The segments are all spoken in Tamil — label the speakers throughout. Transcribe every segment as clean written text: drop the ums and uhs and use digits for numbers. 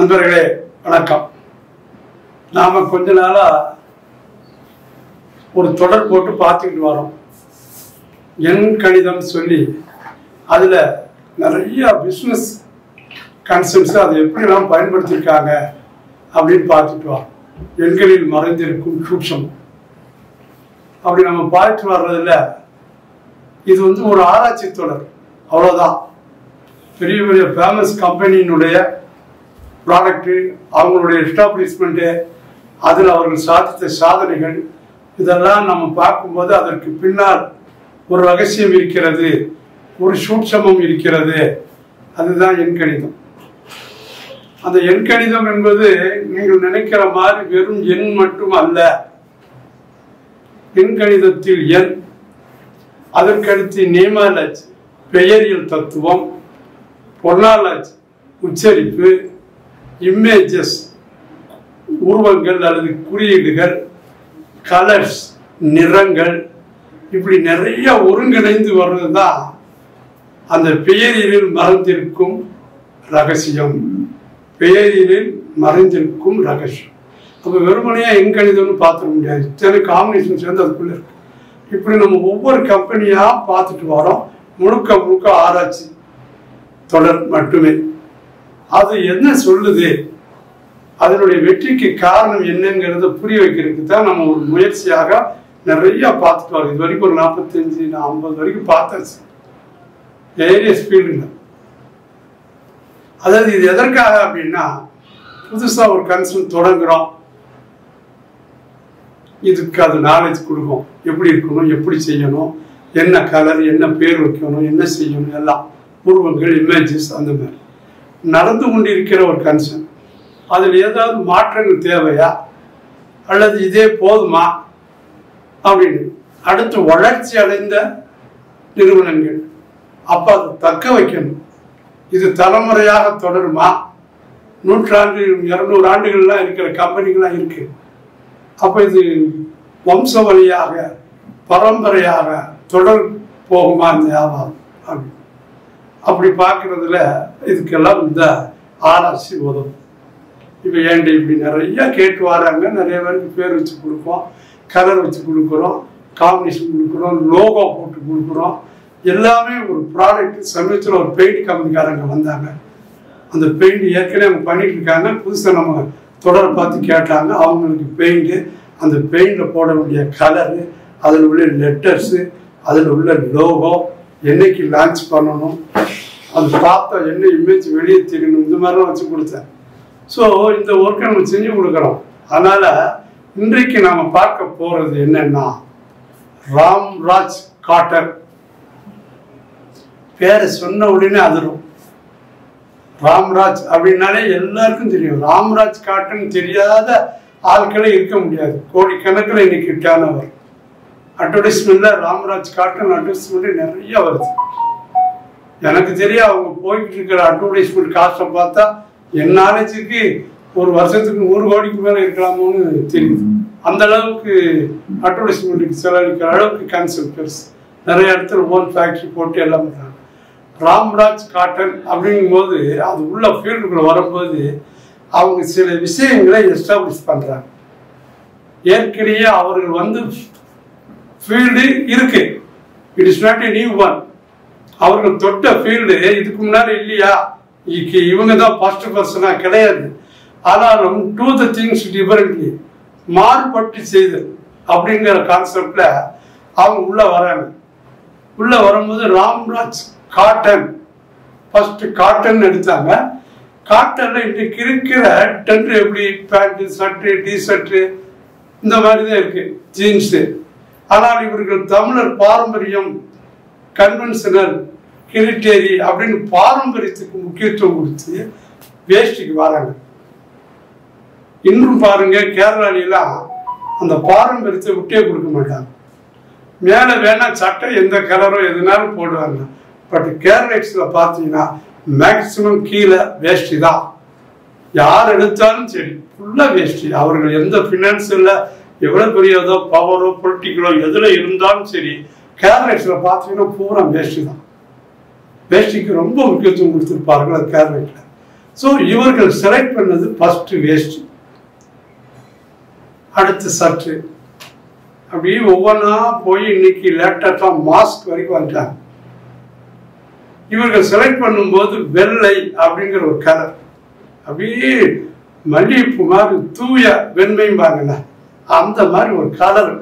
Speaker 1: நண்பர்களே வணக்கம். நாம கொஞ்ச நாளா ஒரு தொடர் போட்டு பார்த்துக்கிட்டு வரோம். எண் கணிதம் சொல்லி அதுல நிறைய பிஸ்னஸ் கான்செப்ட்ஸ் அதை எப்படிலாம் பயன்படுத்தியிருக்காங்க அப்படின்னு பார்த்துட்டு வரோம். எண்களில் மறைந்திருக்கும் சூட்சம் அப்படி நம்ம பார்த்துட்டு வர்றதுல இது ஒரு ஆராய்ச்சி தொடர், அவ்வளோதான். பெரிய பெரிய ஃபேமஸ் கம்பெனியினுடைய ப்ராடக்ட்டு, அவங்களுடைய எஸ்டாப்ளிஷ்மெண்ட்டு, அதில் அவர்கள் சாதித்த சாதனைகள், இதெல்லாம் நம்ம பார்க்கும்போது அதற்கு பின்னால் ஒரு ரகசியம் இருக்கிறது, ஒரு சூட்சமம் இருக்கிறது. அதுதான் எண்கணிதம். அந்த எண்கணிதம் என்பது நீங்கள் நினைக்கிற மாதிரி வெறும் எண் மட்டும் அல்ல. எண்கணிதத்தில் எண், அதற்கடுத்து நியமாலஜி, பெயரியல் தத்துவம், பொருளாலஜி, உச்சரிப்பு, இமேஜஸ், உருவங்கள் அல்லது குறியீடுகள், கலர்ஸ், நிறங்கள், இப்படி நிறைய ஒருங்கிணைந்து வர்றது தான் அந்த பெயரியலில் மறைந்திருக்கும் ரகசியம். பெயரியலில் மறைந்திருக்கும் ரகசியம். அப்போ வெறுமனையா எண்கணிதம்னு பார்த்துட முடியாது. இத்தனை காம்பினேஷன் சேர்ந்து அதுக்குள்ள இருக்கு. இப்படி நம்ம ஒவ்வொரு கம்பெனியா பார்த்துட்டு வரோம். முழுக்க முழுக்க ஆராய்ச்சி தொடர் மட்டுமே. அது என்ன சொல்லுது, அதனுடைய வெற்றிக்கு காரணம் என்னங்கிறத புரிய வைக்கிறதுக்கு தான் நம்ம ஒரு முயற்சியாக நிறைய பார்த்துட்டு வரோம். இது வரைக்கும் ஒரு 45-50 வரைக்கும் பார்த்தாச்சு வேரியஸ் ஃபீல்டுல. அதாவது இது எதற்காக அப்படின்னா, புதுசா ஒரு கன்செப்ட் தொடங்குறோம், இதுக்கு அது நாலேஜ் கொடுக்கும். எப்படி இருக்கணும், எப்படி செய்யணும், என்ன கலர், என்ன பேர் வைக்கணும், என்ன செய்யணும், எல்லாம் உருவங்கள், இமேஜஸ், அந்த மாதிரி நடந்து கொண்டிருக்கிற ஒரு கன்செப்ட். அதில் ஏதாவது மாற்றங்கள் தேவையா அல்லது இதே போதுமா அப்படின்னு அடுத்து வளர்ச்சி அடைந்த நிறுவனங்கள் அப்ப அதை தக்க வைக்கணும். இது தலைமுறையாக தொடருமா? 100 ஆண்டு 200 ஆண்டுகள்லாம் இருக்கிற கம்பெனிகள்லாம் இருக்கு. அப்ப இது வம்ச வழியாக பரம்பரையாக தொடர் போகுமா இந்த வியாபாரம் அப்படின்னு அப்படி பார்க்கறதுல இதுக்கெல்லாம் இந்த ஆராய்ச்சி உதவும். இப்போ ஏன்டி இப்படி நிறைய கேட்டு வராங்க. நிறைய பேருக்கு பேர் வச்சு கொடுப்போம், கலர் வச்சு கொடுக்குறோம், காம்பினேஷன் கொடுக்குறோம், லோகோ போட்டு கொடுக்குறோம். எல்லாமே ஒரு ப்ராடக்ட். சமயத்தில் ஒரு பெயிண்ட் கம்பெனிக்காரங்க வந்தாங்க. அந்த பெயிண்ட் ஏற்கனவே அவங்க பண்ணிட்டு இருக்காங்க. புதுசாக நம்ம தொடரை பார்த்து கேட்டாங்க. அவங்களுக்கு பெயிண்ட்டு, அந்த பெயிண்டில் போட வேண்டிய கலரு, அதில் உள்ள லெட்டர்ஸு, அதில் உள்ள லோகோ, என்னைக்கு லான்ச் பண்ணணும், அது பார்த்தா என்ன இமேஜ் வெளியே தெரியணும், இந்த மாதிரிலாம் வச்சு கொடுத்தேன். ஸோ இந்த ஒர்க்கை நம்ம செஞ்சு கொடுக்குறோம். அதனால இன்றைக்கு நாம பார்க்க போறது என்னன்னா, ராம்ராஜ் காட்டன். பேரை சொன்ன உடனே அதிரும். ராம்ராஜ் அப்படின்னாலே எல்லாருக்கும் தெரியும். ராம்ராஜ் காட்டன் தெரியாத ஆட்களே இருக்க முடியாது. கோடிக்கணக்கில் இன்னைக்கு டர்னோவர். அட்வர்டைஸ்மெண்ட்ல ராம்ராஜ் காட்டன் அட்வர்டைஸ்மெண்ட் நிறைய வருது. எனக்கு தெரியும், அவங்க போய்கிட்டு இருக்கிற அட்வர்டைஸ்மெண்ட் காஸ்ட்டை பார்த்தா என் நாலேஜுக்கு ஒரு வருஷத்துக்கு 100 கோடிக்கு மேலே இருக்கலாமோன்னு தெரியுது. அந்த அளவுக்கு அட்வர்டைஸ்மெண்ட்டுக்கு செலவழிக்கிற அளவுக்கு கான்செப்ட் பெருசு. நிறைய இடத்துல ஓன் ஃபேக்ட்ரி போட்டு எல்லாம் பண்ணுறாங்க. ராம்ராஜ் காட்டன் அப்படிங்கும் போது அது உள்ள ஃபீல்டுக்குள்ள வரும்போது அவங்க சில விஷயங்களை எஸ்டாப்ளிஷ் பண்றாங்க. ஏற்கனவே அவர்கள் ஃபீல்டு இருக்கு. It is not a new one. அவர்கள் தொட்ட ஃபீல்டு இதுக்கு முன்னாடி இல்லையா, இவங்க தான் ஃபர்ஸ்ட் பர்சனா கிடையாது. ஆனாலும் டூ த திங்ஸ் டிஃபரெண்ட்லி, மாறுபட்டு செய்தல் அப்படிங்கிற கான்செப்ட்ல அவங்க உள்ள வராங்க. உள்ள வரும்போது ராம்ராஜ் காட்டன் ஃபர்ஸ்ட் காட்டன் எடுத்தாங்க. காட்டன்ல இன்றைக்கு இருக்கிற டென்ட் எப்படி பேண்ட், ஷர்ட்டு, டிஷர்ட்டு இந்த மாதிரி தான் இருக்கு, ஜீன்ஸு. ஆனால் இவர்கள் தமிழர் பாரம்பரியம், கன்வென்ஷனல், ஹெரிட்டேரி அப்படின்னு பாரம்பரியத்துக்கு முக்கியத்துவம் கொடுத்து வேஷ்டிக்கு வராங்க. இன்னும் பாருங்க, கேரளாலாம் அந்த பாரம்பரியத்தை விட்டே கொடுக்க மாட்டாங்க. மேலே வேணா சட்டை எந்த கலரோ எதுனாலும் போடுவாங்க. பட் கேரளா பார்த்தீங்கன்னா மேக்சிமம் கீழே வேஷ்டி தான். யார் எடுத்தாலும் சரி ஃபுல்லா வேஷ்டி. அவர்கள் எந்த ஃபினான்சியல்ல எவ்வளவு பெரியதோ பவரோ பொலிட்டிக்கலோ எதுல இருந்தாலும் சரி, கேரளா பார்த்தீங்கன்னா பூரா வேஷ்டி தான். வேஷ்டிக்கு ரொம்ப முக்கியத்துவம் கொடுத்துருப்பார்கள் அது கேரளா. ஸோ இவர்கள் செலக்ட் பண்ணது ஃபர்ஸ்ட் வேஸ்ட், அடுத்து சற்று, அப்படியே ஒவ்வொன்றா போய் இன்னைக்கு லேட்டஸ்டாக மாஸ்க் வரைக்கும் வந்துட்டாங்க. இவர்கள் செலக்ட் பண்ணும்போது வெள்ளை அப்படிங்கிற ஒரு கலர், அப்படியே மல்லிகைப்பூ மாதிரி தூய வெண்மைம்பாங்கல்ல, அந்த மாதிரி ஒரு கலர்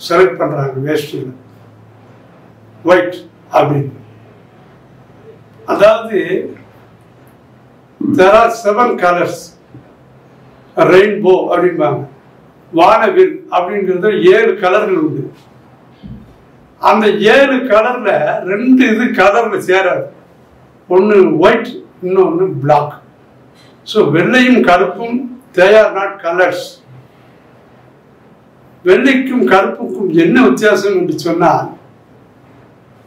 Speaker 1: செலக்ட் பண்றாங்க வேஷ்டியில், ஒயிட் அப்படின்னு. அதாவது there are 7 colors, ரெயின்போ அப்படின்பாங்க, வானவில் அப்படிங்கிறது 7 கலர்கள் உண்டு. அந்த 7 கலர்ல 2 இது கலர்ல சேராது, ஒன்று ஒயிட், இன்னொன்று பிளாக். ஸோ வெள்ளையும் கருப்பும் they are not colors. வெள்ளைக்கும் கருப்புக்கும் என்ன வித்தியாசம் என்று சொன்னால்,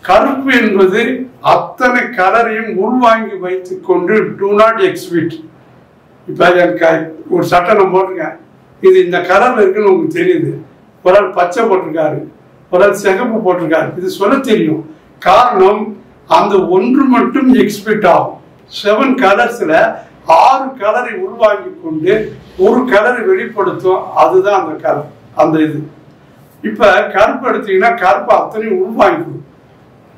Speaker 1: கருப்பு என்பது அத்தனை கலரையும் உள்வாங்கி வைத்துக் கொண்டு do not exhibit. இப்போ எனக்கு ஒரு சட்டை நான் போட்டிருக்கேன், இது இந்த கலர்ல இருக்குன்னு உங்களுக்கு தெரியுது. ஒரு ஆள் பச்சை போட்டிருக்காரு, ஒரு ஆள் சிகப்பு போட்டிருக்காரு, இது சொல்ல தெரியும். காரணம் அந்த ஒன்று மட்டும் எக்ஸ்பிட் ஆகும். 7 கலர்ஸ்ல 6 கலரை உள்வாங்கி கொண்டு ஒரு கலரை வெளிப்படுத்தும், அதுதான் அந்த கலர், அந்த இது. இப்ப கருப்பு எடுத்தீங்கன்னா கருப்பு அத்தனையும் உள்வாங்கிக்கும்,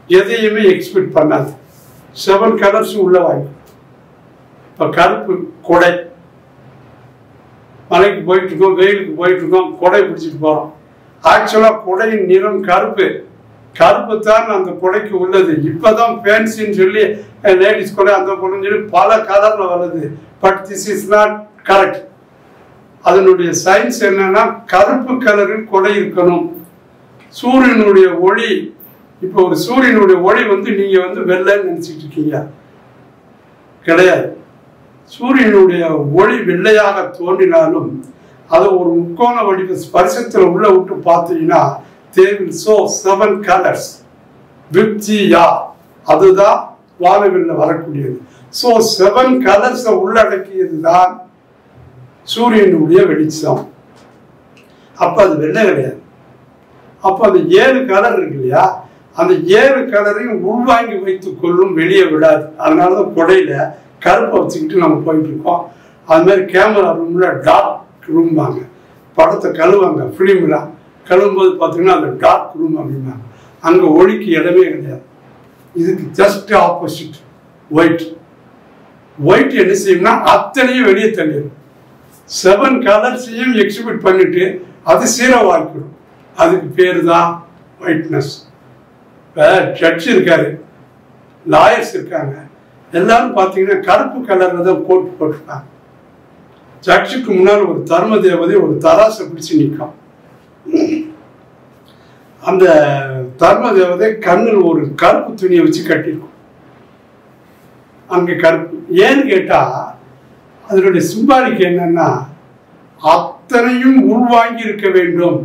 Speaker 1: எதையுமே எக்ஸ்பெக்ட் பண்ணாது. 7 கலர்ஸ் உள்ள வாங்கி. இப்ப கருப்பு கொடை, மலைக்கு போயிட்டு இருக்கோம், வெயிலுக்கு போயிட்டு இருக்கோம், கொடை பிடிச்சிட்டு போறோம். ஆக்சுவலா கொடையின் நிறம் கருப்பு, கருப்பு தான் அந்த கொடைக்கு உள்ளது. இப்பதான் ஃபேன்சின்னு சொல்லி லேடிஸ் கொடை அந்த கொடைன்னு சொல்லி பல கலர்ல வருது. But this is not correct. அதனுடைய சயின்ஸ் என்னன்னா, கருப்பு கலரில் கொடை இருக்கணும். சூரியனுடைய ஒளி, இப்போ ஒரு சூரியனுடைய ஒளி நீங்க வெள்ளைன்னு நினைச்சிட்டு இருக்கீங்க, கிடையாது. சூரியனுடைய ஒளி வெள்ளையாக தோன்றினாலும் அதை ஒரு முக்கோண வடிவ ஸ்பர்சத்துல உள்ள விட்டு பார்த்தீங்கன்னா they will show 7 colors with GR. அதுதான் வானவில்ல வரக்கூடியது. ஸோ 7 கலர்ஸ் உள்ளடக்கியதுதான் சூரியனுடைய வெளிச்சம். அப்ப அது வெள்ளை கிடையாது. அப்ப அந்த 7 கலர் இருக்கு இல்லையா, அந்த 7 கலரையும் உள்வாங்கி வைத்துக் கொள்ளும், வெளியே விடாது. அதனாலதான் கொடையில கருப்பை வச்சுக்கிட்டு நம்ம போயிட்டு இருக்கோம். அது மாதிரி கேமரா ரூம்ல டார்க் ரூம் வாங்க, படத்தை கழுவாங்க, பிலிம்ல கழுவும்போது பார்த்தீங்கன்னா அந்த டார்க் ரூம் அப்படின்னாங்க. அங்க ஒளிக்கு இடமே கிடையாது. இதுக்கு ஜஸ்ட் ஆப்போசிட் ஒயிட். ஒயிட் என்ன செய்யும்னா அத்தனையும் வெளியே தள்ளிடும். 7 கலர்ஸையும் எக்ஸிபிட் பண்ணிட்டு அது சீரவாக்கிடும். அதுக்கு பேரு தான் ஒயிட்னஸ். இப்போ ஜட்ஜ் இருக்காரு, லாயர்ஸ் இருக்காங்க, எல்லாரும் பார்த்தீங்கன்னா கருப்பு கலர்ல தான் கோட் போட்டிருக்காங்க. ஜட்ஜுக்கு முன்னால் ஒரு தர்ம தேவதை ஒரு தராசை பிடிச்சு நிற்கும். அந்த தர்ம தேவதை கண்ணில் ஒரு கருப்பு துணியை வச்சு கட்டியிருக்கும். அங்கே கருப்பு ஏன்னு கேட்டா அதனுடைய சிம்பாலிக் என்னன்னா, அத்தனையும் உள்வாங்கி இருக்க வேண்டும்,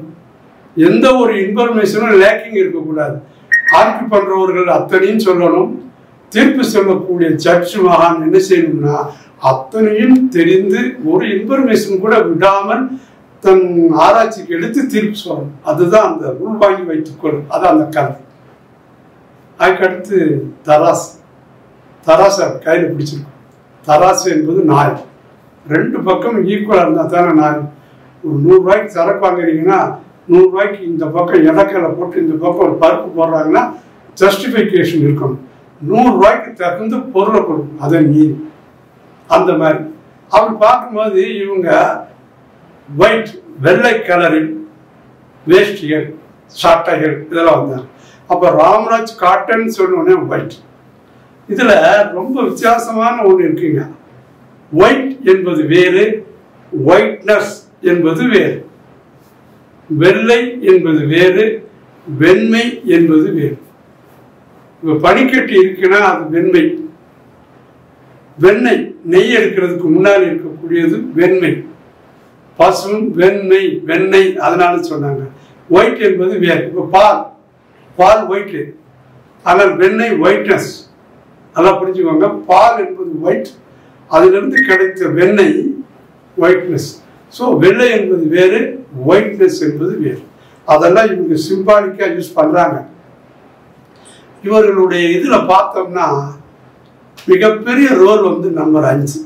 Speaker 1: எந்த ஒரு இன்ஃபர்மேஷனும் லேக்கிங் இருக்கக்கூடாது. ஆர்கியூ பண்றவர்கள் அத்தனையும் சொல்லணும். தீர்ப்பு சொல்லக்கூடிய ஜட்ஜ் மகான் என்ன செய்யணும்னா, அத்தனையும் தெரிந்து ஒரு இன்ஃபர்மேஷன் கூட விடாமல் தன் ஆராய்ச்சிக்கு எடுத்து தீர்ப்பு சொல்லணும். அதுதான் அந்த உள்வாங்கி வைத்துக் கொள்ளும், அதான் அந்த கதை. அதுக்கடுத்து தராசு. தராசை கையில் பிடிச்சிருக்கும். தராசு என்பது நாய். 2 பக்கம் ஈக்குவலாக இருந்தால் தானே நாய். ஒரு 100 ரூபாய்க்கு சரக்கு வாங்குறீங்கன்னா 100 ரூபாய்க்கு இந்த பக்கம் இடக்கலை போட்டு இந்த பக்கம் ஒரு பருப்பு போடுறாங்கன்னா ஜஸ்டிஃபிகேஷன் இருக்கணும். 100 ரூபாய்க்கு தகுந்த பொருளை கொடுக்கும், அதை நீதி. அந்த மாதிரி அப்படி பார்க்கும்போது இவங்க ஒயிட், வெள்ளை கலரில் வேஷ்டிகள், சட்டைகள் இதெல்லாம் வந்தாங்க. அப்போ ராம்ராஜ் காட்டன் சொன்னோடனே ஒயிட். இதுல ரொம்ப வித்தியாசமான ஒன்று இருக்குங்க. ஒயிட் என்பது வேறு, ஒயிட்னஸ் என்பது வேறு. வெள்ளை என்பது வேறு, வெண்மை என்பது வேறு. இப்போ பனிக்கட்டி இருக்குன்னா அது வெண்மை. வெண்ணெய், நெய் எடுக்கிறதுக்கு முன்னாடி இருக்கக்கூடியது வெண்மை. பசும் வெண்மை, வெண்ணெய், அதனால சொன்னாங்க. ஒயிட் என்பது வேறு. இப்போ பால், பால் ஒயிட், ஆனால் வெண்ணெய் ஒயிட்னஸ். அதெல்லாம் புரிஞ்சுக்கோங்க. பால் என்பது ஒயிட், அதிலிருந்து கிடைத்த வெண்ணெய் ஒயிட்னஸ். ஸோ வெள்ளை என்பது வேறு, ஒயிட்னஸ் என்பது வேறு. அதெல்லாம் இவங்க சிம்பாலிக்கா யூஸ் பண்றாங்க. இவர்களுடைய இதுல பார்த்தோம்னா மிகப்பெரிய ரோல் நம்பர் 5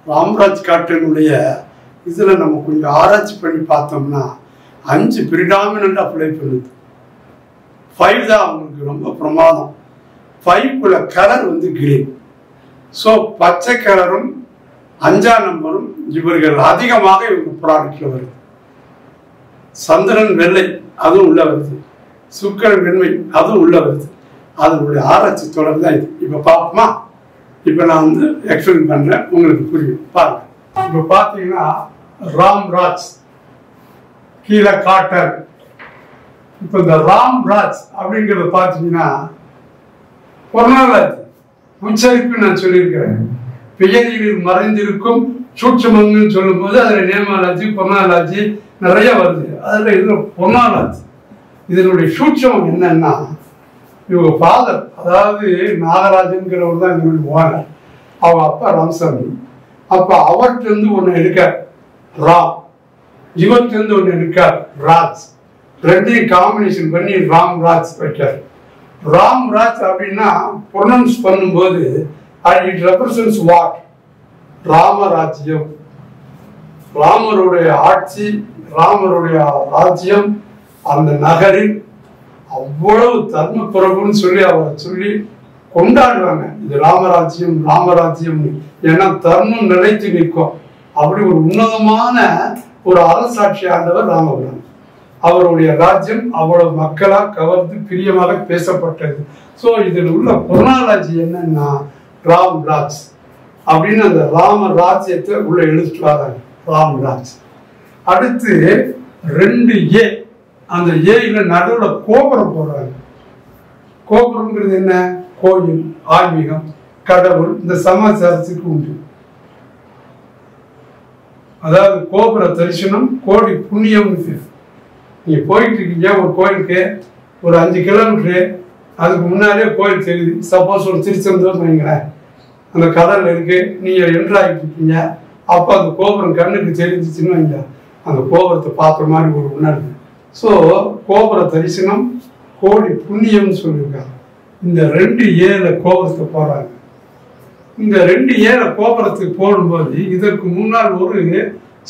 Speaker 1: ராம்ராஜ் காட்டனுடைய இதில் நம்ம கொஞ்சம் ஆராய்ச்சி பண்ணி பார்த்தோம்னா 5 பிரிடாமினண்டாக அப்ளை பண்ணுது. 5 தான் அவங்களுக்கு ரொம்ப பிரமாதம். 5குள்ள கலர் வந்து கிரீன். ஸோ பச்சை கலரும் 5ஆம் நம்பரும் இவர்கள் அதிகமாக இவங்க ப்ராடக்ட்ல வருது. சந்திரன் வெள்ளை அதுவும் உள்ள வருது, சுக்கிரன் வெண்மை அதுவும் உள்ள வருது. அதனுடைய ஆராய்ச்சி தொடர் தான் இது. இப்போ பார்ப்போமா? இப்போ நான் வந்து எக்ஸ்பிளைன் பண்றேன், உங்களுக்கு புரியும் பாருங்க. இப்போ பார்த்தீங்கன்னா ராம்ராஜ் கீழே காட்டர். இப்போ இந்த ராம்ராஜ் அப்படிங்கிறத பார்த்தீங்கன்னா பொருளாதார உச்சரிப்பு நான் சொல்லியிருக்கிறேன். பெயரில் மறைந்திருக்கும் சூட்சமங்கன்னு சொல்லும் போது அதில் நேமாலாஜி பொன்னாலாஜி நிறைய வருது. அதில் இதில் பொன்னாலாஜி இதனுடைய சூட்சமம் என்னன்னா, இவங்க ஃபாதர் அதாவது நாகராஜன்கிறவர் தான் இவங்களுடைய ஓனர். அவங்க அப்பா ராமசாமி. அப்போ அவர்கிட்ட இருந்து ஒன்று எடுக்கார் ராம், இவர்கிட்ட இருந்து ஒன்று எடுக்கார் ராஜ். ரெண்டையும் காம்பினேஷன் பண்ணி ராம்ராஜ் வைக்கார். ராம்ராஜ் அப்படின்னா ப்ரொனவுன்ஸ் பண்ணும்போது இட் ரெப்ரசன்ஸ் வாட்? ராமராஜ்யம், ராமருடைய ஆட்சி, ராமருடைய ராஜ்யம். அந்த நகரில் அவ்வளவு தர்ம பிரபுன்னு சொல்லி அவரை சொல்லி கொண்டாடுவாங்க. இது ராமராஜ்யம் ராமராஜ்யம். ஏன்னா தர்மம் நிலைத்து நிற்கும். அப்படி ஒரு உன்னதமான ஒரு அரசாட்சி ஆண்டவர் ராமபுரம். அவருடைய ராஜ்யம் அவ்வளவு மக்களா கவர்ந்து பிரியமாக பேசப்பட்டது. ஸோ இதில் உள்ள பொருளாதாட்சி என்னன்னா ராம்ராஜ் அப்படின்னு அந்த ராமராஜ்யத்தை உள்ள எழுதிட்டு வராங்க ராம்ராஜ். அடுத்து 2A, அந்த ஏல நடுவில் கோபுரம் போடுறாங்க. கோபுரம்ங்கிறது என்ன? கோயில், ஆன்மீகம், கடவுள், இந்த சமாச்சாரத்துக்கு உண்டு. அதாவது கோபுர தரிசனம் கோடி புண்ணியம். நீங்க போயிட்டு இருக்கீங்க ஒரு கோயிலுக்கு, ஒரு 5 கிலோமீட்டரு அதுக்கு முன்னாலே கோயில் தெரியுது. சப்போஸ் ஒரு திருச்செந்தூர் வைங்களேன், அந்த கடல் இருக்கு, நீங்க என்ட்ரு ஆகிட்டு இருக்கீங்க. அப்போ அந்த கோபுரம் கண்ணுக்கு தெரிஞ்சிச்சுன்னு வைங்க, அந்த கோபுரத்தை பார்க்குற மாதிரி ஒரு உணர்வு. ஸோ கோபுர தரிசனம் கோடி புண்ணியம்னு சொல்லியிருக்காங்க. இந்த 2A கோபுரத்தை போடுறாங்க. இந்த 2A கோபுரத்துக்கு போடும்போது இதற்கு முன்னால் ஒரு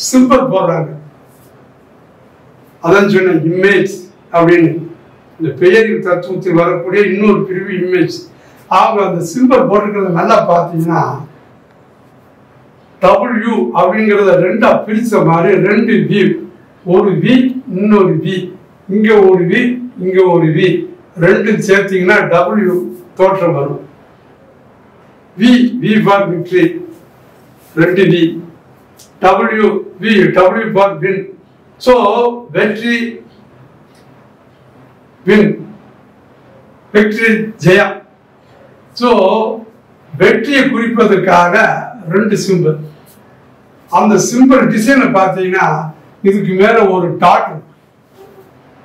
Speaker 1: சிம்பல் போடுறாங்க. அதான் சொன்ன இமேஜ் அப்படின்னு. இந்த பெயரின் தத்துவத்தில் வரக்கூடிய இன்னொரு பிரிவு இமேஜ். அவங்க அந்த சிம்பல் போட்டுக்கிறத நல்லா பார்த்தீங்கன்னா W அப்படிங்கிறத 2ஆ பிரிச்ச மாதிரி 2 V, ஒரு V இன்னொரு V, இங்க ஒரு V இங்க ஒரு V, 2 சேர்த்தீங்கன்னா W தோற்றம் வரும். V for victory, 2V, W for win. So வெற்றி win, வெற்றி ஜெயம். ஸோ வெற்றியை குறிப்பதற்காக 2 சிம்பிள். அந்த சிம்பிள் டிசைனை பார்த்தீங்கன்னா இதுக்கு மேல ஒரு டாட்,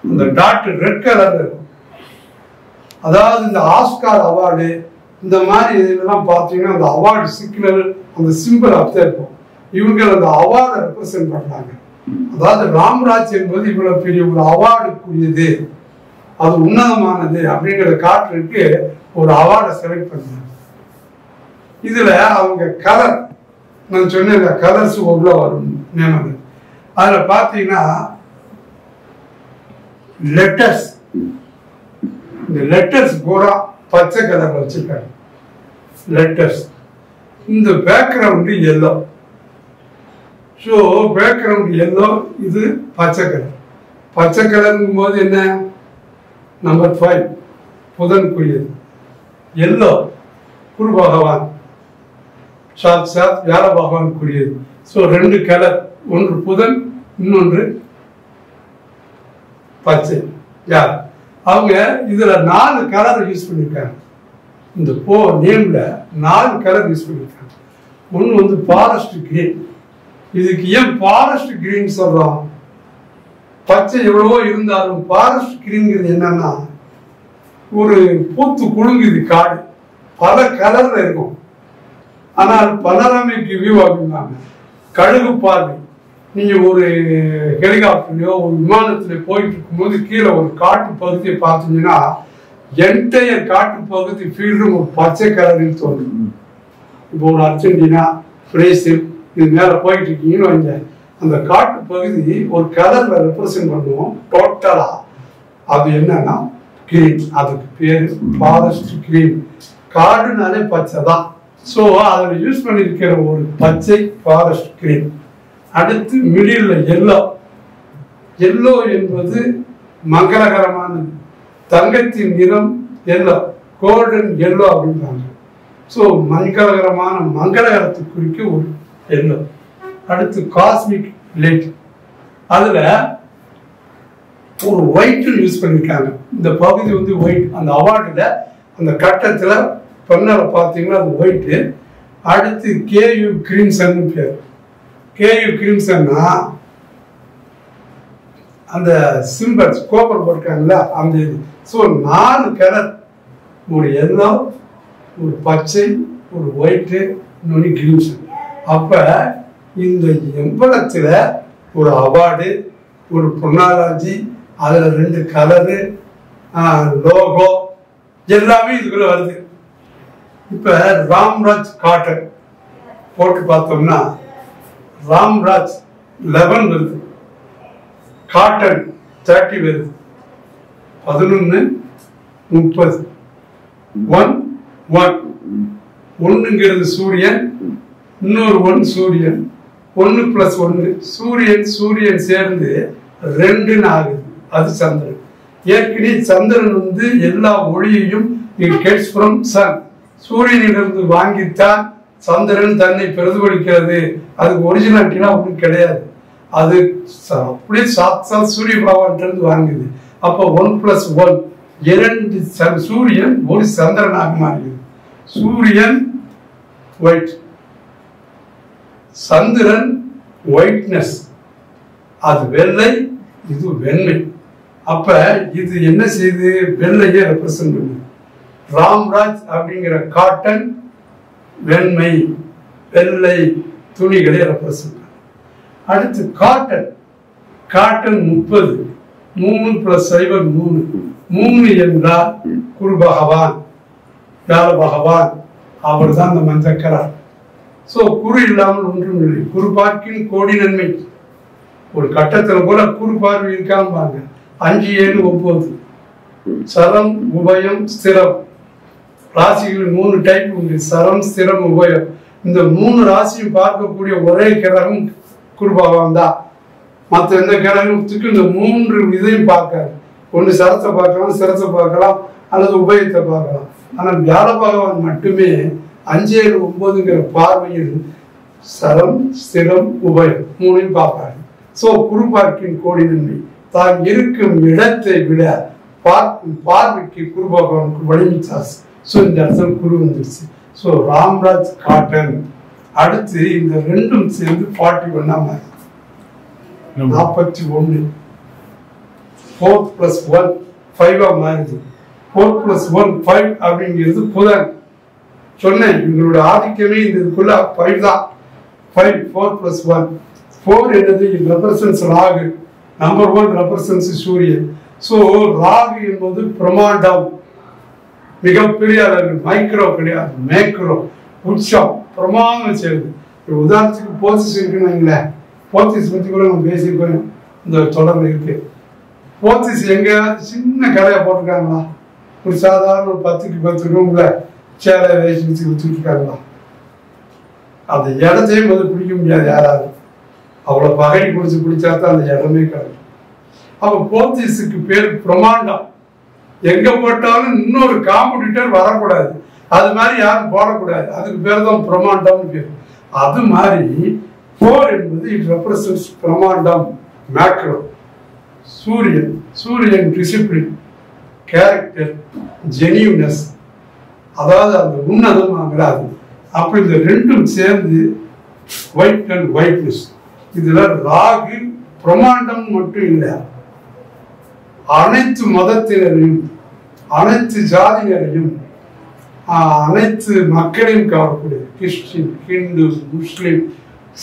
Speaker 1: அந்த டாட் ரெட் கலர் இருக்கும். அதாவது இந்த ஆஸ்கார் அவார்டு இந்த மாதிரி இதெல்லாம் பார்த்தீங்கன்னா அந்த அவார்டு சிக்னல் அந்த சிம்பிள் அப்படியே இருக்கும். இவங்க அந்த அவார்டை ரெப்ரசென்ட் பண்றாங்க. அதாவது ராம்ராஜ் என்பது இவ்வளவு பெரிய ஒரு அவார்டுக்குரியது, அது உன்னதமானது அப்படிங்கிற காட்டுக்கு ஒரு அவார்டை செலக்ட் பண்ணாங்க. இதுல அவங்க கலர் நான் சொன்ன கலர்ஸ் உள்ள வரும் நேமங்கள். அதுல பாத்தீங்கன்னா லெட்டர்ஸ், இந்த லெட்டர்ஸ் பூரா பச்சை கலர்ல வச்சிருக்காங்க லெட்டர்ஸ். இந்த background yellow. So background yellow, இது பச்சை கலர். பச்சை கலருங்கும் போது என்ன? நம்பர் 5 புதனுக்குரியது. எல்லோ குரு பகவான், சாத் வியாழ பகவானுக்குரியது. ஸோ 2 கலர், ஒன்று புதன் இன்னொன்று பச்சை. யார் அவங்க இதுல 4 கலர் யூஸ் பண்ணிருக்காங்க. இந்த நேம்ல 4 கலர் யூஸ் பண்ணிருக்காங்க. ஒன்று வந்து ஃபாரஸ்ட் கிரீன். இதுக்கு ஏன் ஃபாரஸ்ட் கிரீன் சொல்றோம்? பச்சை எவ்வளவோ இருந்தாலும் ஃபாரஸ்ட் கிரீன்ங்கிறது என்னன்னா ஒரு பூத்து குலுங்குது காடு, பல கலர்ல இருக்கும். ஆனால் பனராமிக் வியூ அப்படின்னாங்க கழுகு பார்வை. நீங்க ஒரு ஹெலிகாப்டர்லயோ ஒரு விமானத்துல போயிட்டு இருக்கும்போது கீழே ஒரு காட்டு பகுதியை பார்த்தீங்கன்னா என்டையர் காட்டு பகுதி ஃபீல்டும் ஒரு பச்சை கலரில் தோன்றும். இப்போ ஒரு அர்ஜென்டினா, பிரேசில், இது மேலே போயிட்டு இருக்கீங்கன்னு வைங்க, அந்த காட்டு பகுதி ஒரு கலர்ல ரெப்ரசென்ட் பண்ணுவோம் டோட்டலா. அது என்னன்னா கிரீன், அதுக்கு பேரு ஃபாரஸ்ட் கிரீன். காடுனாலே பச்சை தான். ஸோ அதில் யூஸ் பண்ணியிருக்கிற ஒரு பச்சை ஃபாரஸ்ட் கிரீன். அடுத்து மிடில் எல்லோ. எல்லோ என்பது மங்களகரமானது. தங்கத்தின் நிறம் எல்லோ, கோல்டன் எல்லோ அப்படின்றாங்க. ஸோ மங்களகரத்தை குறிக்க ஒரு எல்லோ. அடுத்து காஸ்மிக் லைட், அதுல ஒரு ஒயிட் யூஸ் பண்ணியிருக்காங்க. இந்த பகுதி வந்து ஒயிட். அந்த அவார்டுல அந்த கட்டத்துல பொன்னல பார்த்தீங்கன்னா அது ஒயிட்டு. அடுத்து கேயு கிரீம்சன் பேர். கேயு கிரீம்சன்னா அந்த சிம்பிள்ஸ் கோப்பர் போட்டிருக்காங்களா அந்த இது. ஸோ 4 கலர், ஒரு எல்லோ, ஒரு பச்சை, ஒரு ஒயிட்டு, இன்னொன்று கிரீம்சன். அப்ப இந்த எம்பளத்துல ஒரு அவார்டு, ஒரு பொன்னாலாஜி, அதுல 2 கலரு, லோகோ எல்லாமே இதுக்குள்ள வருது. இப்ப ராம்ராஜ் காட்டன் போட்டு பார்த்தோம்னா ராம்ராஜ் 11 வருது, காட்டன் 30 வருது, 11 30, 1 சூரியன், இன்னொரு 1 சூரியன், 1 + 1 சூரியன் சேர்ந்து 2 ஆகுது. அது சந்திரன். ஏற்கனவே சந்திரன் வந்து எல்லா ஒளியையும் கெட்ஸ் ஃப்ரம் சன், சூரியனிலிருந்து வாங்கித்தான் சந்திரன் தன்னை பிரதிபலிக்கிறது. அதுக்கு ஒரிஜினாலிட்டினா ஒன்றும் கிடையாது. அது அப்படியே சாத்தா சூரிய பகவான் வாங்குது. அப்போ 1 + 1 2 சூரியன், ஒரு சந்திரனாக மாறுகிறது. சூரியன் ஒயிட், சந்திரன் ஒயிட்னஸ், அது வெள்ளை, இது வெண்மை. அப்ப இது என்ன செய்யுது? வெள்ளையே ரெப்ரசன்ட் பண்ணுது. ராம்ராஜ் அப்படிங்கிற காட்டன் வெண்மை, வெள்ளை துணிகளை ரெப்ரசன்ட். அடுத்து காட்டன் 30, 3 + 0 3 என்றால் குரு பகவான், வியாழ பகவான், அவர் தான் அந்த மஞ்சக்கரார். ஸோ குரு இல்லாமல் ஒன்றும் இல்லை. குரு பார்க்கின் கோடி நன்மை. ஒரு கட்டத்தில் கூட குரு பார்வை இருக்காம பாருங்க. 5, 7, 9 சரம், உபயம், ஸ்திரம். ராசிகள் 3 டைப் உண்டு: சரம், ஸ்திரம், உபயம். இந்த 3 ராசியும் பார்க்கக்கூடிய ஒரே கிரகம் குரு பகவான் தான். மற்ற எந்த கிரகத்துக்கும் இந்த 3 இதையும் பார்க்காது. ஒன்று சரத்தை பார்க்கலாம், ஸ்திரத்தை பார்க்கலாம், அல்லது உபயத்தை பார்க்கலாம். ஆனால் வியாழ பகவான் மட்டுமே 5, 7, 9ங்கிற பார்வையில் சரம், ஸ்திரம், உபயம் 3ஐயும் பார்ப்பாரு. ஸோ குரு பார்க்கின் கோடி நன்மை. தான் இருக்கும் இடத்தை விட பார்க்கும் பார்வைக்கு குரு பகவானுக்கு வலிமை ஜாஸ்தி. ஸோ இந்த இடத்துல குரு வந்துருச்சு. So Ramraj cotton. அடுத்து இந்த 2ம் சேர்ந்து 41 மாறுது. 41 4 + 1 5 மாறுது. 4 + 1 5 அப்படிங்கிறது புதன். சொன்னேன் இவங்களோட ஆதிக்கமே இந்த இதுக்குள்ள 5 தான். 5 4 + 1 4 என்னது? ரெப்ரசன்ஸ் ராகு. நம்பர் 1 ரெப்ரசன்ஸ் சூரியன். ஸோ ராகு என்பது பிரமாண்டம், மிகப்பெரிய அளவு. மைக்ரோ கிடையாது, மேக்ரோ, உச்சம், பிரமாணம் செய்யுது. உதாரணத்துக்கு போத்திஸ் இருக்குன்னு வைங்களேன். போத்திஸ் பற்றி கூட நம்ம பேசியிருக்கோம், இந்த தொடர்பு இருக்கு. போத்திஸ் எங்கேயாவது சின்ன கடையை போட்டிருக்காங்களா? ஒரு சாதாரண ஒரு 10க்கு 10 ரூம்ல சேலை வேசி வச்சு வச்சுருக்காங்களா? அந்த இடத்தையும் வந்து பிடிக்க முடியாது யாராவது. அவ்வளோ பகை குடிச்சு பிடிச்சாதான் அந்த இடமே கிடைக்கும். அப்போ போத்திஸுக்கு பேர் பிரமாண்டம். எங்க போட்டாலும் இன்னொரு காம்படிட்டர் வரக்கூடாது, அது மாதிரி யாரும் போடக்கூடாது. அதுக்கு பேர் தான் பிரமாண்டம்னு பேர். அது மாதிரி 4 என்பது இட் ரெப்ரசன்ட்ஸ் பிரமாண்டம், மேக்ரோ. சூரியன் டிசிப்ளின், கேரக்டர், ஜெனியூனஸ், அதாவது அந்த உன்னதமாகிறாது. அப்படி இந்த 2ம் சேர்ந்து ஒயிட் அண்ட் ஒயிட்னஸ். இதுல ராகு பிரமாண்டம் மட்டும் இல்லை, அனைத்து மதத்தினரையும், அனைத்து ஜாதியினரையும், அனைத்து மக்களையும் கவரக்கூடிய கிறிஸ்டின், ஹிந்து, முஸ்லிம்,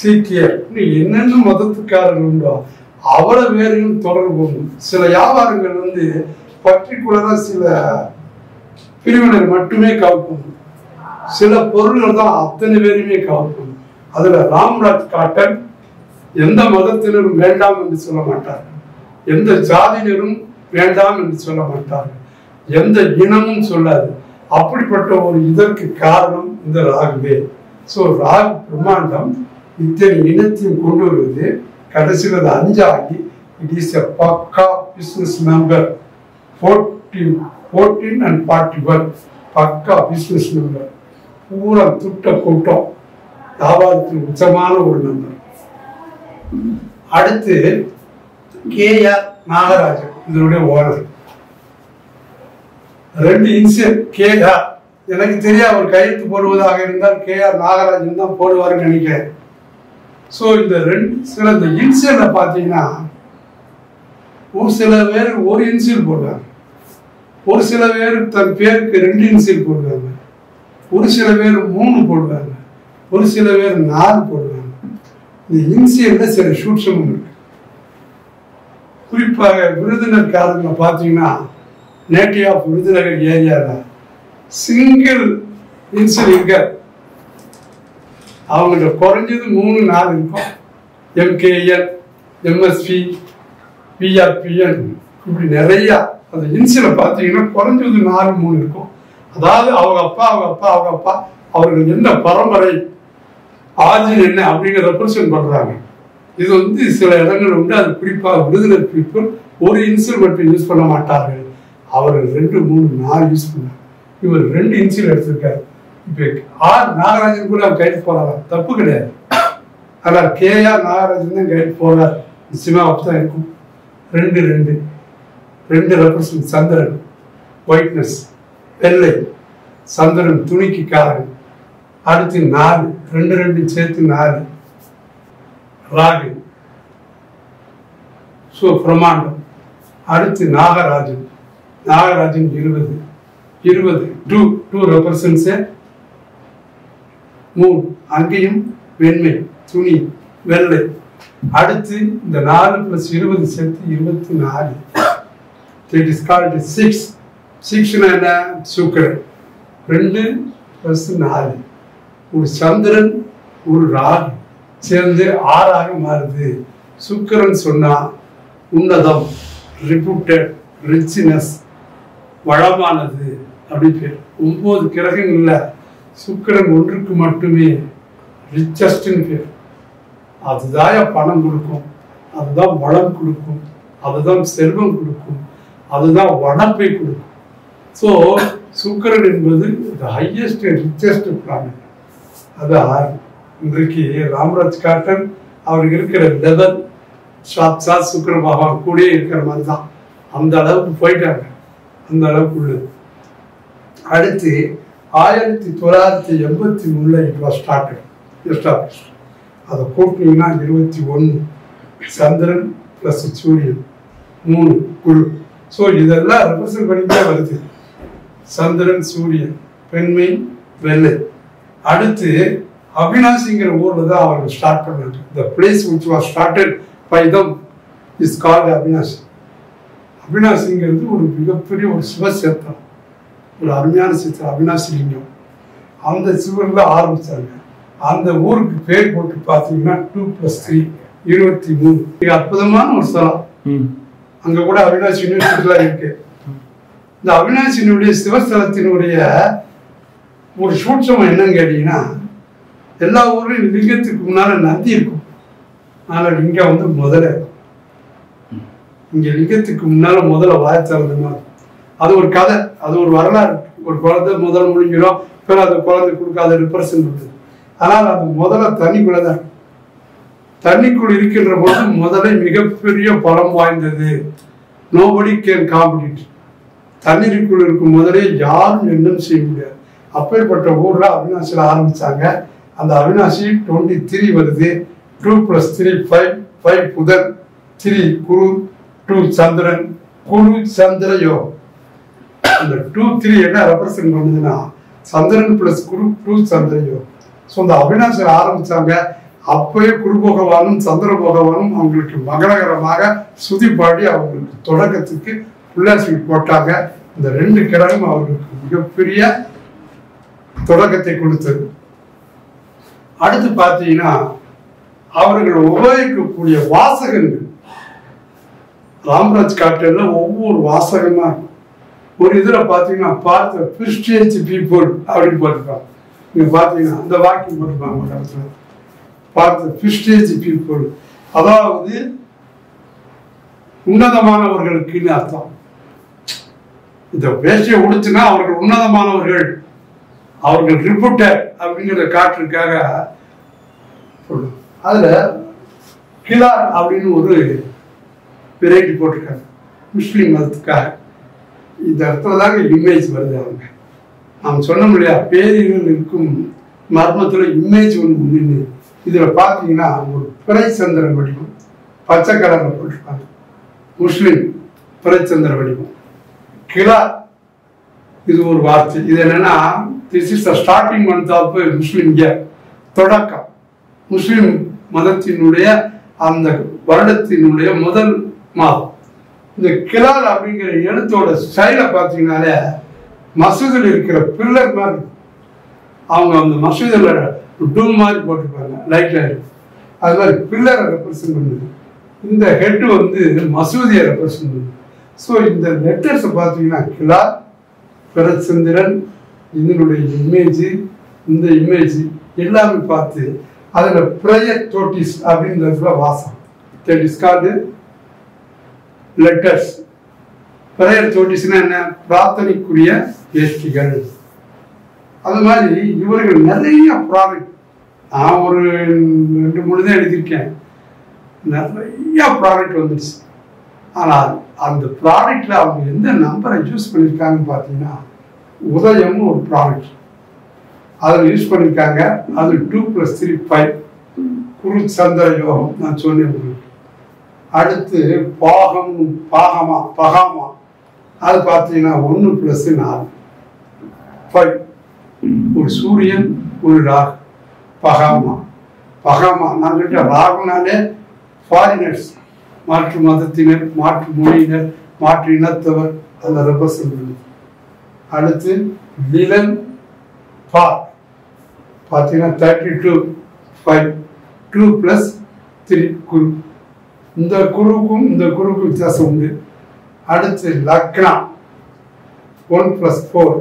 Speaker 1: சீக்கியர், என்னென்ன மதத்துக்காரர்கள் உண்டோ அவ்வளவு பேரையும் தொடர்பு கொள்ளும். சில வியாபாரங்கள் வந்து பர்டிகுலரா சில பிரிவினர் மட்டுமே கவர்க்கும். சில பொருள்கள் தான் அத்தனை பேருமே கவர்க்கும். அதுல ராம்ராஜ் காட்டன் எந்த மதத்தினரும் வேண்டாம் என்று சொல்ல மாட்டார்கள், எந்த ஜாதியினரும் வேண்டாம் என்று சொல்ல மாட்டார்கள், எந்த இனமும் சொல்லாது. அப்படிப்பட்ட ஒரு இதற்கு காரணம் இந்த ராகுவே. ஸோ ராகு பிரம்மாண்டம் இத்தனை இனத்தையும் கொண்டு வருவது கடைசியில் அது 5 ஆகி இட் இஸ் எ பக்கா பிஸ்னஸ் மெம்பர். 14 and 41 பக்கா பிஸ்னஸ் மெம்பர். பூரா துட்ட கூட்டம், வியாபாரத்தில் உச்சமான ஒரு நம்பர். அடுத்து கேஆர் நாகராஜன் இதனுடைய ஓனர். 2 initial KR. எனக்கு தெரியாது அவர் கையெழுத்து போடுவதாக இருந்தால் கேஆர் நாகராஜன் தான் போடுவாருன்னு நினைக்கிறேன். ஸோ இந்த 2 இந்த இன்சியலை பார்த்தீங்கன்னா ஒரு சில பேர் ஒரு இன்சியல் போடுவாங்க, ஒரு சில பேர் தன் பேருக்கு 2 இன்சியல் போடுவாங்க, ஒரு சில பேர் 3 போடுவாங்க, ஒரு சில பேர் 4 போடுவாங்க. இந்த இன்சியல்ல சில சூட்சமும் இருக்கு. குறிப்பாக விருதுநகர்காரங்க பார்த்தீங்கன்னா நேட்டிவ் ஆஃப் விருதுநகர் ஏரியாவில் சிங்கிள் இன்சியல் இருக்க அவங்கள்ட்ட குறைஞ்சது 3-4 இருக்கும். எம்கேஎல், எம்எஸ்பி, பிஆர்பிஎன் இப்படி நிறையா அந்த இன்சியலை பார்த்தீங்கன்னா குறைஞ்சது 4-3 இருக்கும். அதாவது அவங்க அப்பா அவங்க அப்பா அவங்க அப்பா அவர்கள் என்ன பரம்பரை ஆர்ஜின் என்ன அப்படிங்கிற ரெப்ரசன்ட் பண்றாங்க. இது வந்து சில இடங்கள் உண்டு. அது குறிப்பாக விருதுநகர் பீப்புள் ஒரு இன்சியல் மட்டும் யூஸ் பண்ண மாட்டார்கள், அவர்கள் 2, 3, 4 யூஸ் பண்ணாங்க. இவர் 2 இன்சியல் எடுத்திருக்காரு. இப்போ ஆர் நாகராஜன் கூட அவர் கைது போறாங்க, தப்பு கிடையாது. ஆனால் கேஆர் நாகராஜன் தான் கைது போறார், நிச்சயமா அப்படிதான் இருக்கும். 2 ரெப்ரசன்ட் சந்திரன் ஒயிட்னஸ் வெள்ளை, சந்திரன் துணிக்கு காரன். அடுத்து 4 2 சேர்த்து 4 ராகு. ஸோ பிரமாண்டம். அடுத்து நாகராஜன் 20 2 ரெப்ரசன்ஸ் 3 அங்கேயும் வெண்மை துணி வெள்ளை. அடுத்து இந்த 4 + 20 சேர்த்து 24. It is called 6. 6 என்ன? சுக்கிரன். 2 + 4 ஒரு சந்திரன் ஒரு ராகு சேர்ந்து 6ஆக மாறுது. சுக்கிரன் சொன்னா உன்னதம், ரிபூட்டட், ரிச்னஸ், வளமானது அப்படி பேர். 9 கிரகங்கள்ல சுக்கிரன் ஒன்றுக்கு மட்டுமே ரிச்சஸ்ட்னு பேர். அதுதான் பணம் கொடுக்கும், அதுதான் வளம் கொடுக்கும், அதுதான் செல்வம் கொடுக்கும், அதுதான் வனப்பை கொடுக்கும். ஸோ சுக்கிரன் என்பது ஹையஸ்ட் ரிச்சஸ்ட் பிளானட். அது 6. இன்றைக்கு ராம்ராஜ் காட்டன் அவருக்கு இருக்கிற லெவல் சாட்சாத் சுக்கிர பகவான் கூட இருக்கிற மாதிரி தான். அந்த அளவுக்கு போயிட்டாங்க, அந்த அளவுக்கு உள்ளது. அடுத்து 1983 இட் வாஸ் ஸ்டார்டட் எஸ்டாப்ளிஷ். அதை கூட்டினீங்கன்னா 21 சந்திரன் + சூரியன் 3 குரு. ஸோ இதெல்லாம் ரெப்ரசன்ட் பண்ணிட்டே வருது. சந்திரன் சூரியன் பெண்மை வெள்ளை. அடுத்து அவினாசிங்கிற ஊர்ல தான் அவங்க ஸ்டார்ட் பண்ணாங்க. The place which was started by them is called Avinashi. அவினாசிங்கிறது ஒரு மிகப்பெரிய ஒரு சிவசேத்திரம், ஒரு அருமையான சித்திரம், அவினாசி லிங்கம். அந்த சிவர்ல ஆரம்பிச்சாங்க. அந்த ஊருக்கு பேர் போட்டு பார்த்தீங்கன்னா 2 + 3 23. மிக அற்புதமான ஒரு ஸ்தலம். அங்க கூட அவினாசி யூனிவர்சிட்டிலாம் இருக்கு. இந்த அவினாசியினுடைய சிவஸ்தலத்தினுடைய ஒரு சூட்சம் என்னன்னு கேட்டீங்கன்னா, எல்லா ஊர்லயும் லிங்கத்துக்கு முன்னால நந்தி இருக்கும், ஆனால் இங்க வந்து முதல்ல இருக்கும். இங்க லிங்கத்துக்கு முன்னால முதல்ல வாய்த்தவங்க. அது ஒரு கதை, அது ஒரு வரலாறு. ஒரு குழந்தை முதல் முடிஞ்சிடும், பிறகு அந்த குழந்தை கொடுக்காத ரிப்ரசன்ட் பண்ணுது. ஆனால் அது முதல்ல தண்ணிக்குள்ளதான். தண்ணிக்குள் இருக்கின்ற போது முதல்ல மிகப்பெரிய பலம் வாய்ந்தது. Nobody can compete. தண்ணீருக்குள் இருக்கும் முதலே யாரும் என்னும் செய்ய முடியாது. அப்பேற்பட்ட ஊர்ல அவினாசியில ஆரம்பிச்சாங்க. அந்த அவினாசி 23 வருது. 2 + 3 5. 5 புதன், 3 குரு, 2 சந்திரன், குரு சந்திர யோகம். அந்த 2 3 என்ன ரெப்ரசன்ட் பண்ணுதுன்னா சந்திரன் + குரு 2 சந்திர யோகம். ஸோ அந்த அவினாசியில ஆரம்பிச்சாங்க. அப்பயே குரு பகவானும் சந்திர பகவானும் அவங்களுக்கு மங்களகரமாக சுதி பாடி அவங்களுக்கு தொடக்கத்துக்கு புல்லாசி போட்டாங்க. இந்த 2 கிரகம் அவர்களுக்கு மிகப்பெரிய தொடக்கத்தை கொடுத்தது. அடுத்து பார்த்தீங்கன்னா அவர்கள் உபயோகிக்கக்கூடிய வாசகங்கள் ராம்ராஜ் கார்ட்டன்ல ஒவ்வொரு வாசகமா இருக்கும். ஒரு இதில் பார்த்தீங்கன்னா பார்த்த பிரிஸ்டியன்ஸ் பீப்புள் அப்படின்னு போட்டிருப்பாங்க. நீங்க பார்த்தீங்கன்னா அந்த வாக்கியம் போட்டிருப்பாங்க ஒரு இடத்துல, பார்த்த பிரிஸ்டியன்ஸ் பீப்புள், அதாவது உன்னதமானவர்களுக்குன்னு அர்த்தம். இந்த பேச்சை உடுச்சுன்னா அவர்கள் உன்னதமானவர்கள், அவர்கள் ரிப்போர்ட்டர் அப்படிங்கிறத காட்டுறதுக்காக அதுல கிலார் அப்படின்னு ஒரு வெரைட்டி போட்டிருக்காங்க முஸ்லீம் மதத்துக்காக. இந்த இடத்துல தாங்க இமேஜ் வருது. அவங்க நாம் சொன்ன முடியா பேரிகள் இருக்கும் மர்மத்துல இமேஜ் ஒன்று முன்னு. இதுல பாத்தீங்கன்னா ஒரு பிறைச்சந்திர வடிவம் பச்சை கலர்ல போட்டிருப்பாங்க, முஸ்லீம் பிறைச்சந்திர வடிவம். கிலார் இது ஒரு வார்த்தை. இது என்னன்னா this is the starting month of Muslim year, தொடக்கம் முஸ்லீம் மதத்தினுடைய அந்த வருடத்தினுடைய முதல் மாதம். இந்த கிலால் அப்படிங்கிற எழுத்தோட ஸ்டைலை பார்த்தீங்கன்னாலே மசூதில் இருக்கிற பில்லர் மாதிரி, அவங்க அந்த மசூதியில் டூம் மாதிரி போட்டிருப்பாங்க, லைட்ல இருக்கு, அது மாதிரி பில்லரை ரெப்ரசன்ட் பண்ணுது. இந்த ஹெட் வந்து மசூதியை ரெப்ரசன்ட் பண்ணுது. ஸோ இந்த லெட்டர்ஸை பார்த்தீங்கன்னா கிலால், பிறச்சந்திரன், இதனுடைய இமேஜ், இந்த இமேஜ் எல்லாமே பார்த்து அதில் ப்ரேயர் நோட்டீஸ் அப்படின்றதுல வாசம். That is called letters. Prayer நோட்டீஸ்னா என்ன? பிரார்த்தனைக்குரிய வேஷ்டிகள். அது மாதிரி இவர்கள் நிறைய ப்ராடக்ட், நான் ஒரு 2-3 தான் எழுதியிருக்கேன், நிறைய ப்ராடக்ட் வந்துடுச்சு. ஆனால் அந்த ப்ராடக்ட்ல அவங்க எந்த நம்பரை யூஸ் பண்ணியிருக்காங்கன்னு பார்த்தீங்கன்னா உதயம்னு ஒரு ப்ராடக்ட் அதில் யூஸ் பண்ணியிருக்காங்க. அது 2+3 5 குரு சந்திர யோகம் நான் சொன்னேன் உங்களுக்கு. அடுத்து பகாமா அது பார்த்தீங்கன்னா 1+4 5, ஒரு சூரியன் ஒரு ராகு. பகாமா நான் கிட்ட ராகுனாலே ஃபாரினர்ஸ், மாற்று மதத்தினர், மாற்று மொழியினர், மாற்று இனத்தவர் அந்த ரெப்ரசன்ட் பண்ணுது. அடுத்து விலன் பார்த்தீங்கன்னா 32 5 2+3 குரு. இந்த குருக்கும் இந்த குருக்கும் வித்தியாசம் உண்டு. அடுத்து லக்னா 1+4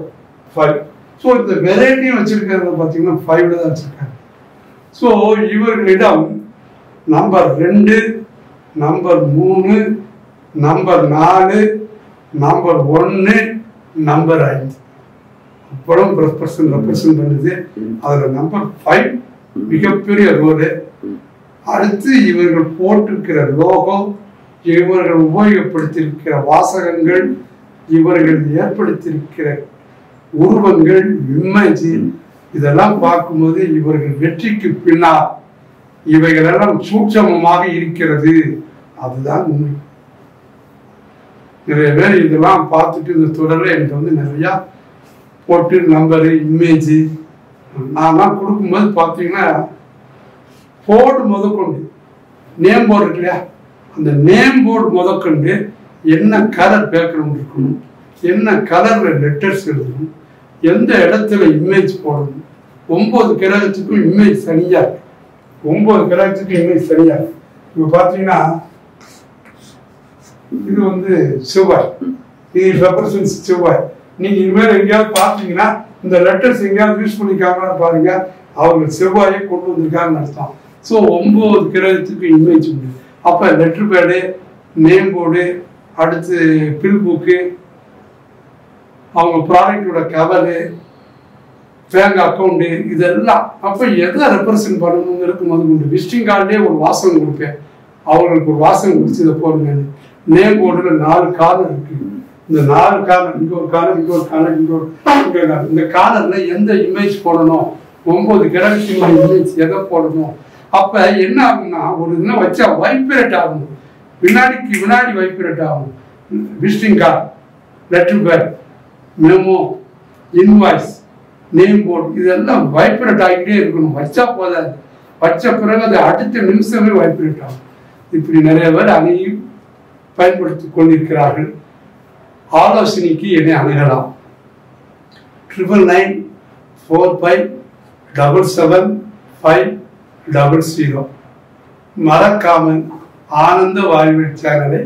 Speaker 1: 5. ஸோ இந்த வெரைட்டியும் வச்சிருக்கிறது பார்த்தீங்கன்னா 5 தான் வச்சிருக்காங்க. ஸோ இவர்களிடம் number 2, number 3, number 4, number 1, number 5 அப்புறம் ரெப்ரசன்ட் பண்ணுது. அதில் நம்பர் 5 மிகப்பெரிய ரோடு. அடுத்து இவர்கள் போட்டிருக்கிற லோகோ, இவர்கள் உபயோகப்படுத்தியிருக்கிற வாசகங்கள், இவர்கள் ஏற்படுத்தியிருக்கிற உருவங்கள், இமேஜ், இதெல்லாம் பார்க்கும்போது இவர்கள் வெற்றிக்கு பின்னால் இவைகளெல்லாம் சூட்சமமாக இருக்கிறது. அதுதான் உண்மை. நிறைய பேர் இதெல்லாம் பார்த்துட்டு இந்த தொடரில் எனக்கு வந்து நிறையா போட்டு நம்பரு, இமேஜ் நான்லாம் கொடுக்கும்போது பார்த்தீங்கன்னா போர்டு முதற்கொண்டு நேம் போர்டு இருக்கு இல்லையா, அந்த நேம் போர்டு முதற்கொண்டு என்ன கலர் பேக்ரவுண்ட் இருக்கணும், என்ன கலரில் லெட்டர்ஸ் எழுதணும், எந்த இடத்துல இமேஜ் போடணும். 9 கிரகத்துக்கும் இமேஜ் சரியா இருக்கு. 9 கிரகத்துக்கும் இமேஜ் சரியா இருக்கு. இப்போ பார்த்தீங்கன்னா இது வந்து செவ்வாய், இது ரெப்ரசன்ஸ் செவ்வாய். நீங்க இனிமேல் எங்கேயாவது பார்த்தீங்கன்னா இந்த லெட்டர்ஸ் எங்கேயாவது யூஸ் பண்ணிக்காங்கன்னு பாருங்க, அவங்க செவ்வாயை கொண்டு வந்திருக்காங்கன்னு அர்த்தம். ஸோ 9 கிரகத்துக்கு இமேஜ் உண்டு. அப்போ லெட்டர் பேடு, நேம் போர்டு, அடுத்து பில் புக்கு, அவங்க ப்ராடக்டோட கவரு, பேங்க் அக்கௌண்ட்டு, இதெல்லாம். அப்போ எதை ரெப்ரசன்ட் பண்ணணுங்கிறது முதல்ல விசிட்டிங் கார்டே ஒரு வாசகம் கொடுப்பேன், அவங்களுக்கு ஒரு வாசகம் கொடுத்து இதை போடுங்க. நேம் போர்டில் 4 கார்னர் இருக்கு. இந்த 4 கார்னர், இங்கே ஒரு கார்னர், இங்கே ஒரு கார்னர், இங்கே ஒரு கார்னர். இந்த கார்னரில் எந்த இமேஜ் போடணும், 9 கிரகத்தின் இமேஜ் எதை போடணும். அப்போ என்ன ஆகும்னா ஒரு இதுனா வச்சா வைப்ரேட் ஆகும், வினாடிக்கு வினாடி வைப்ரேட் ஆகும். Visiting card, letter bad, memo, invoice, name board, இதெல்லாம் வைப்ரேட் ஆகிட்டே இருக்கணும். வச்சா போதாது, வச்ச பிறகு அது அடுத்த நிமிஷமே வைப்ரேட் ஆகும். இப்படி நிறைய பேர் அதையும் பயன்படுத்தி கொண்டிருக்கிறார்கள். ஆலோசனைக்கு என்னை அணுகலாம். 99945777 500. மறக்காம ஆனந்த வாழ்வில் சேனலை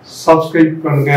Speaker 1: சப்ஸ்கிரைப் பண்ணுங்க.